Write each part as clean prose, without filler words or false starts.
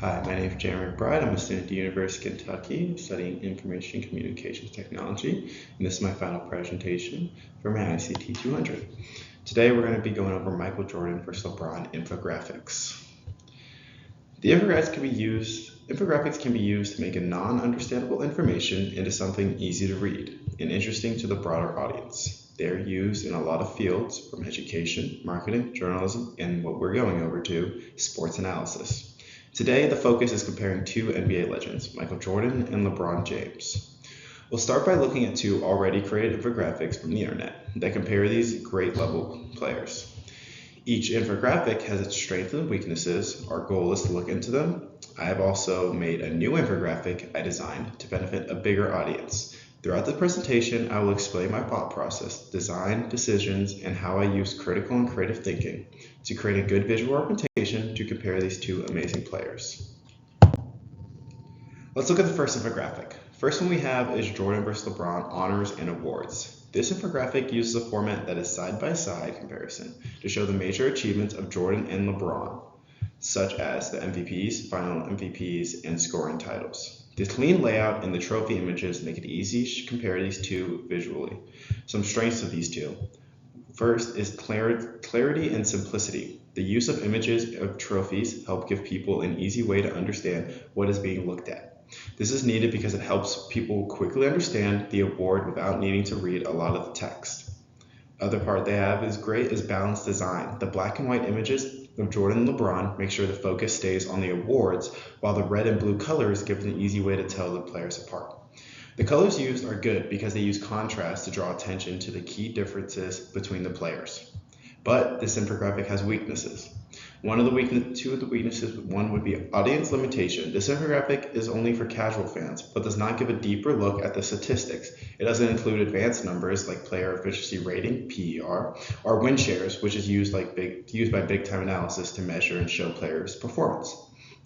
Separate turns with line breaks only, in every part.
Hi, my name is Jeremy McBride. I'm a student at the University of Kentucky studying Information Communications Technology, and this is my final presentation for my ICT200. Today we're going to be going over Michal Jordan vs Lebron infographics. The infographics can be used to make a non-understandable information into something easy to read and interesting to the broader audience. They're used in a lot of fields, from education, marketing, journalism, and what we're going over to, sports analysis. Today, the focus is comparing two NBA legends, Michal Jordan and LeBron James. We'll start by looking at two already created infographics from the internet that compare these great level players. Each infographic has its strengths and weaknesses. Our goal is to look into them. I have also made a new infographic I designed to benefit a bigger audience. Throughout the presentation, I will explain my thought process, design, decisions, and how I use critical and creative thinking to create a good visual representation to compare these two amazing players. Let's look at the first infographic. First one we have is Jordan vs. LeBron honors and awards. This infographic uses a format that is side-by-side comparison to show the major achievements of Jordan and LeBron, such as the MVPs, final MVPs, and scoring titles. The clean layout and the trophy images make it easy to compare these two visually. Some strengths of these two. First is clarity and simplicity. The use of images of trophies help give people an easy way to understand what is being looked at. This is needed because it helps people quickly understand the award without needing to read a lot of the text. Other part they have is great is balanced design. The black and white images of Jordan and LeBron make sure the focus stays on the awards, while the red and blue colors give an easy way to tell the players apart. The colors used are good because they use contrast to draw attention to the key differences between the players. But this infographic has weaknesses. Two of the weaknesses, one would be audience limitation. This infographic is only for casual fans, but does not give a deeper look at the statistics. It doesn't include advanced numbers like player efficiency rating, PER, or win shares, which is used by big time analysis to measure and show players' performance.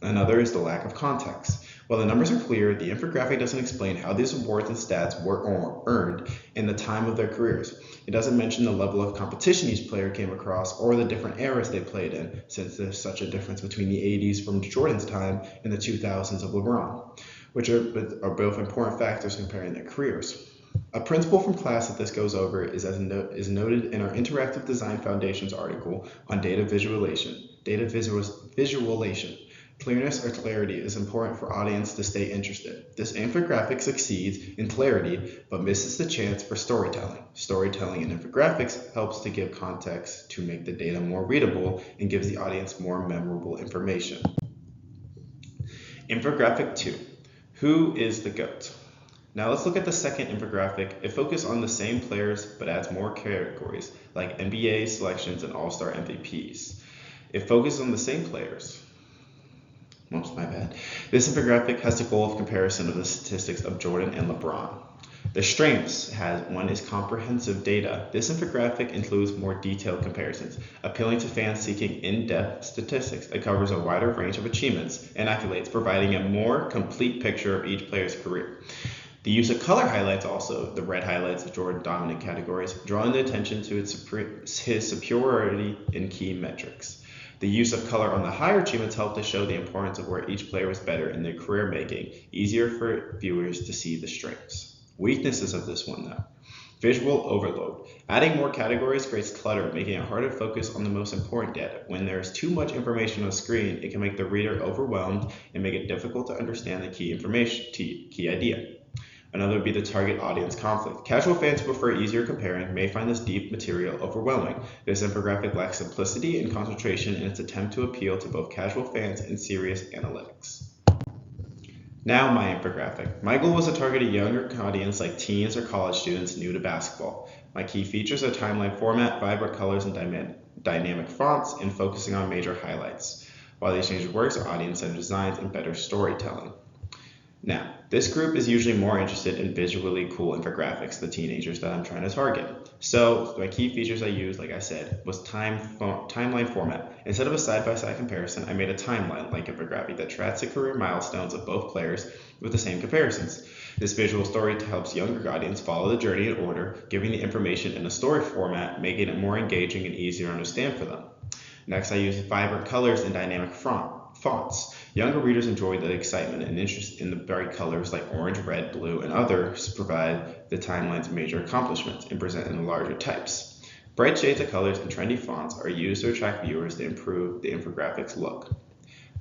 Another is the lack of context. While the numbers are clear, the infographic doesn't explain how these awards and stats were earned in the time of their careers. It doesn't mention the level of competition each player came across or the different eras they played in, since there's such a difference between the 80s from Jordan's time and the 2000s of LeBron, which are both important factors comparing their careers. A principle from class that this goes over is noted in our Interactive Design Foundations article on data visualization. Clearness or clarity is important for audience to stay interested. This infographic succeeds in clarity, but misses the chance for storytelling. Storytelling in infographics helps to give context to make the data more readable and gives the audience more memorable information. Infographic 2. Who is the GOAT? Now let's look at the second infographic. It focuses on the same players, but adds more categories, like NBA selections and All-Star MVPs. It focuses on the same players. Oops, my bad. This infographic has the goal of comparison of the statistics of Jordan and LeBron. The strengths one is comprehensive data. This infographic includes more detailed comparisons, appealing to fans seeking in-depth statistics. It covers a wider range of achievements and accolades, providing a more complete picture of each player's career. The use of color highlights also, the red highlights of Jordan dominant categories, drawing the attention to his superiority in key metrics. The use of color on the higher achievements helped to show the importance of where each player was better in their career, making easier for viewers to see the strengths. Weaknesses of this one though. Visual overload. Adding more categories creates clutter, making it harder to focus on the most important data. When there is too much information on the screen, it can make the reader overwhelmed and make it difficult to understand the key idea. Another would be the target audience conflict. Casual fans who prefer easier comparing may find this deep material overwhelming. This infographic lacks simplicity and concentration in its attempt to appeal to both casual fans and serious analytics. Now my infographic. My goal was to target a younger audience like teens or college students new to basketball. My key features are timeline format, vibrant colors, and dynamic fonts, and focusing on major highlights. While these changes works, our audience-centered designs and better storytelling. Now, this group is usually more interested in visually cool infographics, the teenagers that I'm trying to target. So my key features I used, like I said, was timeline format. Instead of a side-by-side comparison, I made a timeline-like infographic that tracks the career milestones of both players with the same comparisons. This visual story helps younger audience follow the journey in order, giving the information in a story format, making it more engaging and easier to understand for them. Next, I used vibrant colors and dynamic fonts. Younger readers enjoy the excitement and interest in the bright colors like orange, red, blue, and others provide the timeline's major accomplishments and present in larger types. Bright shades of colors and trendy fonts are used to attract viewers to improve the infographics look.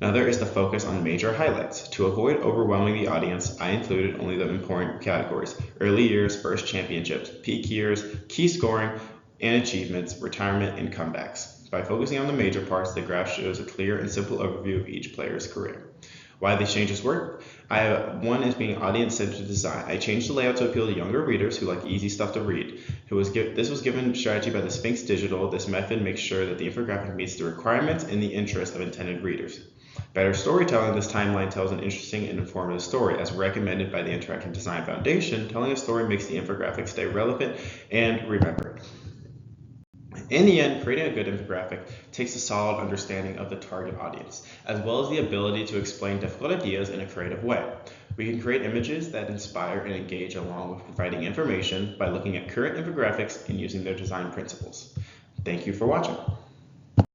Another is the focus on major highlights. To avoid overwhelming the audience, I included only the important categories: early years, first championships, peak years, key scoring and achievements, retirement, and comebacks. By focusing on the major parts, the graph shows a clear and simple overview of each player's career. Why these changes work? One is being audience-centered design. I changed the layout to appeal to younger readers who like easy stuff to read. This was given strategy by the Sphinx Digital. This method makes sure that the infographic meets the requirements and the interest of intended readers. Better storytelling. This timeline tells an interesting and informative story, as recommended by the Interactive Design Foundation. Telling a story makes the infographic stay relevant and remembered. In the end, creating a good infographic takes a solid understanding of the target audience, as well as the ability to explain difficult ideas in a creative way. We can create images that inspire and engage along with providing information by looking at current infographics and using their design principles. Thank you for watching.